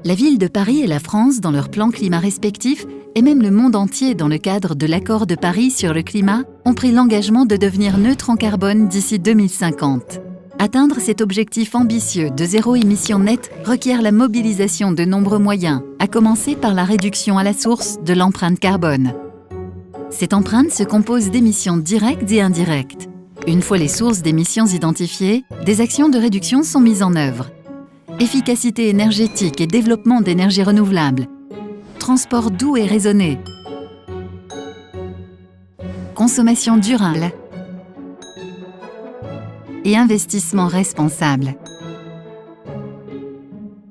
La ville de Paris et la France, dans leurs plans climat respectifs, et même le monde entier dans le cadre de l'accord de Paris sur le climat, ont pris l'engagement de devenir neutres en carbone d'ici 2050. Atteindre cet objectif ambitieux de zéro émission nette requiert la mobilisation de nombreux moyens, à commencer par la réduction à la source de l'empreinte carbone. Cette empreinte se compose d'émissions directes et indirectes. Une fois les sources d'émissions identifiées, des actions de réduction sont mises en œuvre. Efficacité énergétique et développement d'énergies renouvelables, transport doux et raisonné, consommation durable et investissement responsable.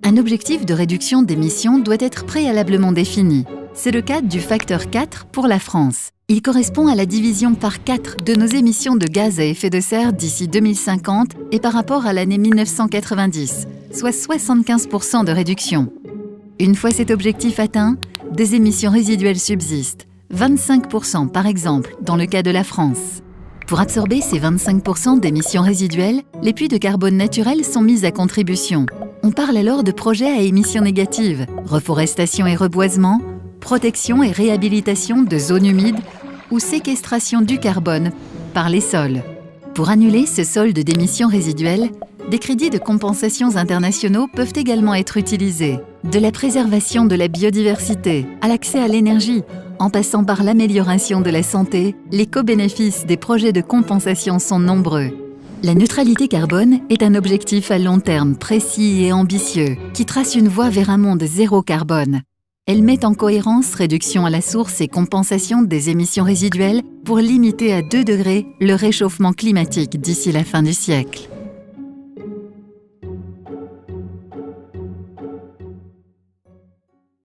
Un objectif de réduction d'émissions doit être préalablement défini. C'est le cas du facteur 4 pour la France. Il correspond à la division par 4 de nos émissions de gaz à effet de serre d'ici 2050 et par rapport à l'année 1990, soit 75% de réduction. Une fois cet objectif atteint, des émissions résiduelles subsistent, 25% par exemple dans le cas de la France. Pour absorber ces 25% d'émissions résiduelles, les puits de carbone naturels sont mis à contribution. On parle alors de projets à émissions négatives, reforestation et reboisement, protection et réhabilitation de zones humides ou séquestration du carbone par les sols. Pour annuler ce solde d'émissions résiduelles, des crédits de compensations internationaux peuvent également être utilisés. De la préservation de la biodiversité à l'accès à l'énergie, en passant par l'amélioration de la santé, les co-bénéfices des projets de compensation sont nombreux. La neutralité carbone est un objectif à long terme précis et ambitieux qui trace une voie vers un monde zéro carbone. Elle met en cohérence réduction à la source et compensation des émissions résiduelles pour limiter à 2 degrés le réchauffement climatique d'ici la fin du siècle.